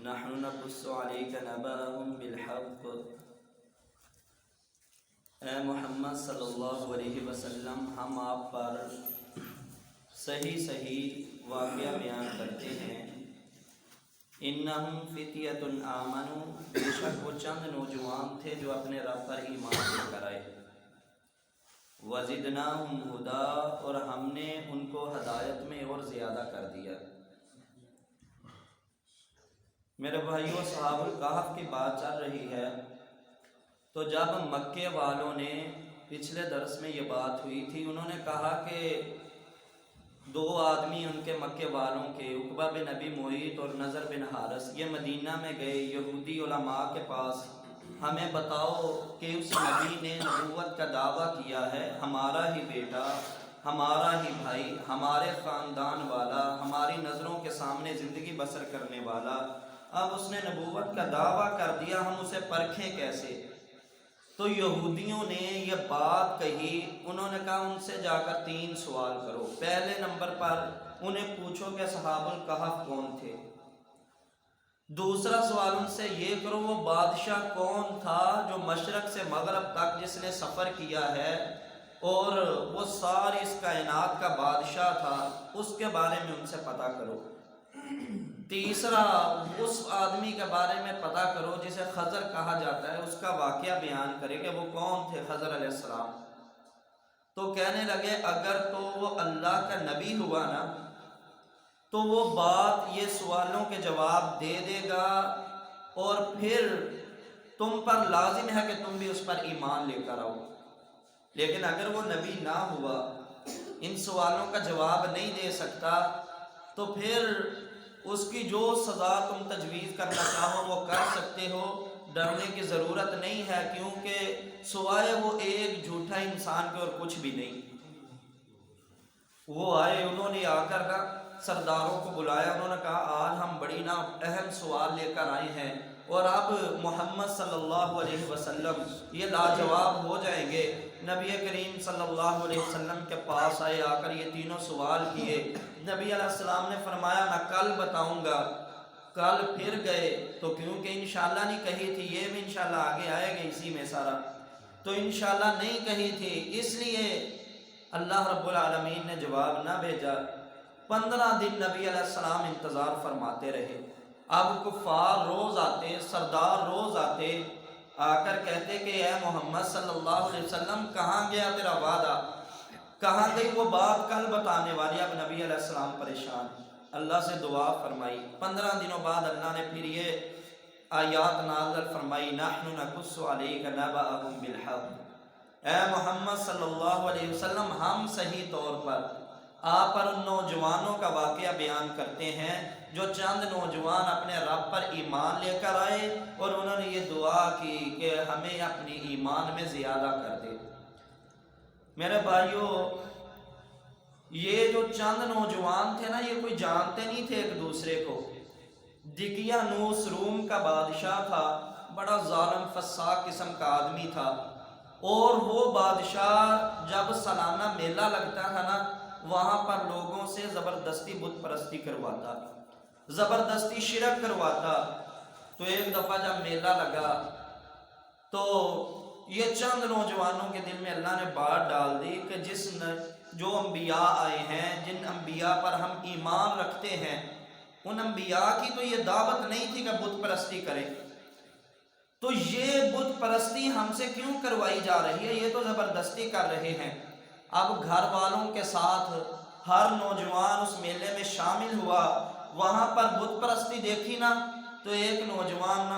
نحن نقص عليك نبأهم بالحق۔ اے محمد صلی اللہ علیہ وسلم، ہم آپ پر صحیح واقعہ بیان کرتے ہیں۔ انہم فتیۃ آمنوا، بے شک وہ چند نوجوان تھے جو اپنے رب پر ایمان لے کر آئے۔ وزدناہم ہدا، اور ہم نے ان کو ہدایت میں اور زیادہ کر دیا۔ میرے بھائیوں، اصحاب الکہف کی بات چل رہی ہے، تو جب مکے والوں نے پچھلے درس میں یہ بات ہوئی تھی، انہوں نے کہا کہ دو آدمی ان کے مکے والوں کے، عقبہ بن ابی معیط اور نضر بن حارث، یہ مدینہ میں گئے یہودی علماء کے پاس، ہمیں بتاؤ کہ اس نبی نے نبوت کا دعویٰ کیا ہے، ہمارا ہی بیٹا، ہمارا ہی بھائی، ہمارے خاندان والا، ہماری نظروں کے سامنے زندگی بسر کرنے والا، اب اس نے نبوت کا دعویٰ کر دیا، ہم اسے پرکھیں کیسے؟ تو یہودیوں نے یہ بات کہی، انہوں نے کہا ان سے جا کر 3 سوال کرو۔ پہلے نمبر پر انہیں پوچھو کہ اصحاب الکہف کون تھے۔ دوسرا سوال ان سے یہ کرو وہ بادشاہ کون تھا جو مشرق سے مغرب تک جس نے سفر کیا ہے اور وہ ساری اس کائنات کا بادشاہ تھا، اس کے بارے میں ان سے پتہ کرو۔ تیسرا اس آدمی کے بارے میں پتہ کرو جسے خضر کہا جاتا ہے، اس کا واقعہ بیان کرے کہ وہ کون تھے خضر علیہ السلام۔ تو کہنے لگے اگر تو وہ اللہ کا نبی ہوا نا تو وہ بات یہ سوالوں کے جواب دے دے گا، اور پھر تم پر لازم ہے کہ تم بھی اس پر ایمان لے کر آؤ۔ لیکن اگر وہ نبی نہ ہوا، ان سوالوں کا جواب نہیں دے سکتا، تو پھر اس کی جو سزا تم تجویز کرنا چاہو وہ کر سکتے ہو، ڈرنے کی ضرورت نہیں ہے، کیونکہ سوائے وہ ایک جھوٹا انسان کے اور کچھ بھی نہیں۔ وہ آئے، انہوں نے آ کر سرداروں کو بلایا، انہوں نے کہا آج ہم بڑی اہم سوال لے کر آئے ہیں، اور اب محمد صلی اللہ علیہ وسلم یہ لاجواب ہو جائیں گے۔ نبی کریم صلی اللہ علیہ وسلم کے پاس آئے، آ کر یہ تینوں سوال کیے۔ نبی علیہ السلام نے فرمایا میں کل بتاؤں گا۔ کل پھر گئے تو کیونکہ انشاءاللہ نہیں کہی تھی، یہ بھی انشاءاللہ آگے آئے گا اسی میں سارا، تو انشاءاللہ نہیں کہی تھی، اس لیے اللہ رب العالمین نے جواب نہ بھیجا۔ 15 دن نبی علیہ السلام انتظار فرماتے رہے۔ اب کفار روز آتے، سردار روز آتے، آ کر کہتے کہ اے محمد صلی اللہ علیہ وسلم کہاں گیا تیرا وعدہ، کہاں گئی وہ بات کل بتانے والی؟ اب نبی علیہ السلام پریشان، اللہ سے دعا فرمائی۔ 15 دنوں بعد اللہ نے پھر یہ آیات نازل فرمائی، نحن نقص علیک نبأهم بالحق۔ اے محمد صلی اللہ علیہ وسلم، ہم صحیح طور پر آپ پر ان نوجوانوں کا واقعہ بیان کرتے ہیں جو چند نوجوان اپنے رب پر ایمان لے کر آئے اور انہوں نے یہ دعا کی کہ ہمیں اپنی ایمان میں زیادہ کر دے۔ میرے بھائیوں، یہ جو چند نوجوان تھے نا، یہ کوئی جانتے نہیں تھے ایک دوسرے کو۔ دقیانوس روم کا بادشاہ تھا، بڑا ظالم فساق قسم کا آدمی تھا، اور وہ بادشاہ جب سالانہ میلہ لگتا تھا نا، وہاں پر لوگوں سے زبردستی بت پرستی کرواتا، زبردستی شرک کرواتا۔ تو ایک دفعہ جب میلہ لگا تو یہ چند نوجوانوں کے دل میں اللہ نے بات ڈال دی کہ جو انبیاء آئے ہیں، جن انبیاء پر ہم ایمان رکھتے ہیں، ان انبیاء کی تو یہ دعوت نہیں تھی کہ بت پرستی کریں، تو یہ بت پرستی ہم سے کیوں کروائی جا رہی ہے؟ یہ تو زبردستی کر رہے ہیں۔ اب گھر والوں کے ساتھ ہر نوجوان اس میلے میں شامل ہوا، وہاں پر بت پرستی دیکھی نا، تو ایک نوجوان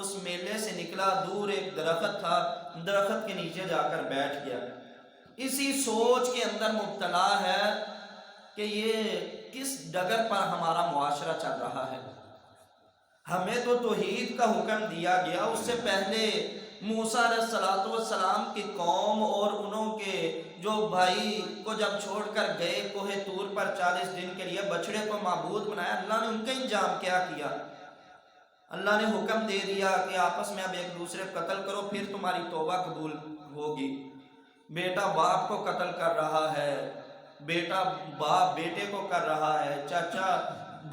اس میلے سے نکلا، دور ایک درخت تھا، درخت کے نیچے جا کر بیٹھ گیا، اسی سوچ کے اندر مبتلا ہے کہ یہ کس ڈگر پر ہمارا معاشرہ چل رہا ہے۔ ہمیں تو توحید کا حکم دیا گیا، اس سے پہلے موسیٰ علیہ السلام کی قوم اور انہوں کے جو بھائی کو جب چھوڑ کر گئے کوہ طور پر 40 دن کے لیے، بچڑے کو معبود بنایا، اللہ نے ان کا انجام کیا کیا؟ اللہ نے حکم دے دیا کہ آپس میں اب ایک دوسرے قتل کرو، پھر تمہاری توبہ قبول ہوگی۔ بیٹا باپ کو قتل کر رہا ہے، بیٹا باپ بیٹے کو کر رہا ہے، چاچا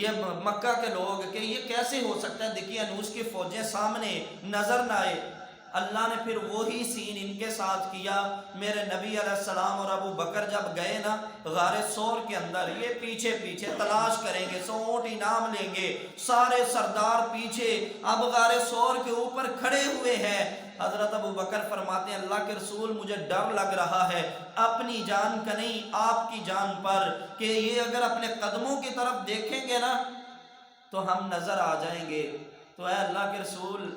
یہ مکہ کے لوگ کہ یہ کیسے ہو سکتا ہے، دیکھیے انوس کی فوجیں سامنے نظر نہ آئے۔ اللہ نے پھر وہی سین ان کے ساتھ کیا۔ میرے نبی علیہ السلام اور ابو بکر جب گئے نا غار سور کے اندر، یہ پیچھے پیچھے تلاش کریں گے، 100 اونٹ انعام لیں گے، سارے سردار پیچھے اب غار سور کے اوپر کھڑے ہوئے ہیں۔ حضرت ابو بکر فرماتے ہیں اللہ کے رسول مجھے ڈر لگ رہا ہے اپنی جان کا نہیں آپ کی جان پر، کہ یہ اگر اپنے قدموں کی طرف دیکھیں گے نا تو ہم نظر آ جائیں گے۔ تو اے اللہ کے رسول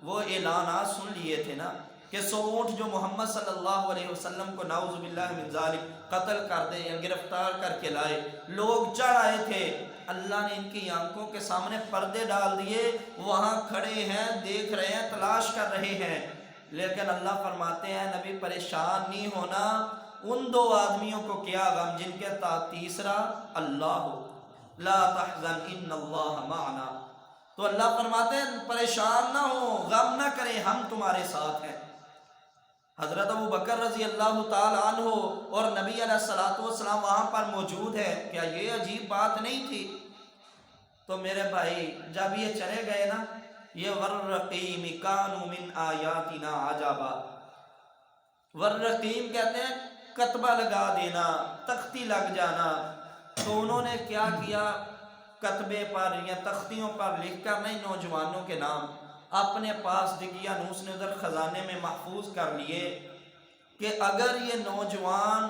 وہ اعلانات سن لیے تھے نا کہ 100 اونٹ جو محمد صلی اللہ علیہ وسلم کو نعوذ باللہ من ذالک قتل کر دے یا گرفتار کر کے لائے، لوگ چڑھ آئے تھے، اللہ نے ان کی آنکھوں کے سامنے پردے ڈال دیے، وہاں کھڑے ہیں، دیکھ رہے ہیں، تلاش کر رہے ہیں۔ لیکن اللہ فرماتے ہیں نبی پریشان نہیں ہونا، ان 2 آدمیوں کو کیا غم جن کے تیسرا اللہ ہو، لا تحزن ان اللہ معنا۔ تو اللہ فرماتے ہیں پریشان نہ ہو، غم نہ کریں، ہم تمہارے ساتھ ہیں۔ حضرت ابو بکر رضی اللہ تعالی عنہ اور نبی علیہ الصلوۃ والسلام وہاں پر موجود ہے، کیا یہ عجیب بات نہیں تھی؟ تو میرے بھائی جب یہ چلے گئے نا، یہ والرقیم کانوا من آیاتنا عجبا، والرقیم کہتے ہیں کتبہ لگا دینا، تختی لگ جانا۔ تو انہوں نے کیا کیا، کتبے پر یا تختیوں پر لکھ کر نہیں نوجوانوں کے نام اپنے پاس دگیانوس نے ادھر خزانے میں محفوظ کر لیے کہ اگر یہ نوجوان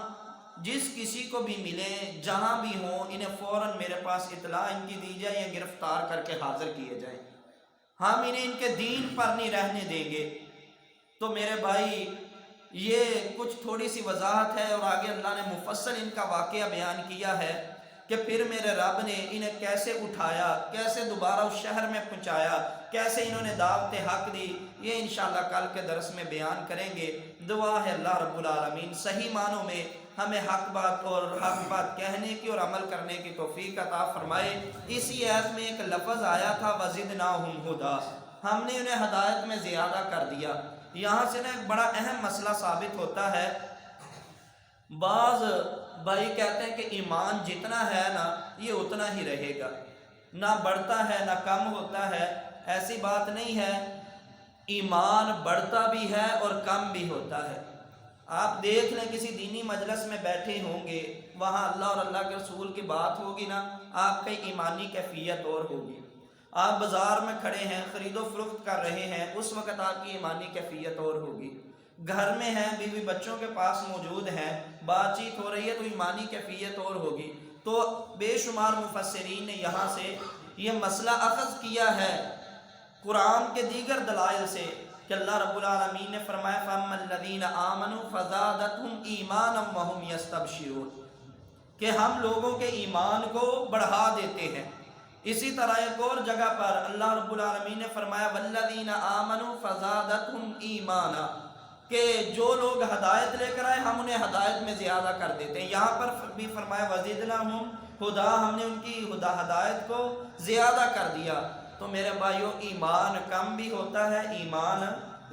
جس کسی کو بھی ملے جہاں بھی ہوں انہیں فوراً میرے پاس اطلاع ان کی دی جائے یا گرفتار کر کے حاضر کیے جائیں، ہم انہیں ان کے دین پر نہیں رہنے دیں گے۔ تو میرے بھائی یہ کچھ تھوڑی سی وضاحت ہے، اور آگے اللہ نے مفصل ان کا واقعہ بیان کیا ہے کہ پھر میرے رب نے انہیں کیسے اٹھایا، کیسے دوبارہ اس شہر میں پہنچایا، کیسے انہوں نے دعوت حق دی، یہ انشاءاللہ کل کے درس میں بیان کریں گے۔ دعا ہے اللہ رب العالمین صحیح معنوں میں ہمیں حق بات اور حق بات کہنے کی اور عمل کرنے کی توفیق عطا فرمائے۔ اسی آیت میں ایک لفظ آیا تھا وَزِدْنَاهُمْ هُدًى، ہم نے انہیں ہدایت میں زیادہ کر دیا۔ یہاں سے نا ایک بڑا اہم مسئلہ ثابت ہوتا ہے، بعض بھائی کہتے ہیں کہ ایمان جتنا ہے نا یہ اتنا ہی رہے گا، نہ بڑھتا ہے نہ کم ہوتا ہے، ایسی بات نہیں ہے، ایمان بڑھتا بھی ہے اور کم بھی ہوتا ہے۔ آپ دیکھ لیں کسی دینی مجلس میں بیٹھے ہوں گے، وہاں اللہ اور اللہ کے رسول کی بات ہوگی نا، آپ کی ایمانی کیفیت اور ہوگی۔ آپ بازار میں کھڑے ہیں، خرید و فروخت کر رہے ہیں، اس وقت آپ کی ایمانی کیفیت اور ہوگی۔ گھر میں ہیں، بیوی بچوں کے پاس موجود ہیں، بات چیت ہو رہی ہے تو ایمانی کیفیت اور ہوگی۔ تو بے شمار مفسرین نے یہاں سے یہ مسئلہ اخذ کیا ہے قرآن کے دیگر دلائل سے کہ اللہ رب العالمین نے فرمایا فَأَمَّا الَّذِينَ آمَنُوا فَزَادَتْهُمْ إِيمَانًا وَهُمْ يَسْتَبْشِرُونَ، کہ ہم لوگوں کے ایمان کو بڑھا دیتے ہیں۔ اسی طرح ایک اور جگہ پر اللہ رب العالمین نے فرمایا وَالَّذِينَ آمَنُوا فَزَادَتْهُمْ إِيمَانًا، کہ جو لوگ ہدایت لے کر آئے ہم انہیں ہدایت میں زیادہ کر دیتے ہیں۔ یہاں پر بھی فرمایا وَزِدْنَاهُمْ هُدًى، ہم نے ان کی ہدایت کو زیادہ کر دیا۔ تو میرے بھائیوں ایمان کم بھی ہوتا ہے، ایمان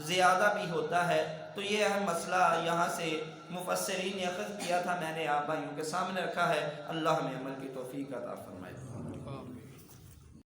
زیادہ بھی ہوتا ہے۔ تو یہ اہم مسئلہ یہاں سے مفسرین نے اخذ کیا تھا، میں نے آپ بھائیوں کے سامنے رکھا ہے۔ اللہ ہمیں عمل کی توفیق عطا فرمائے۔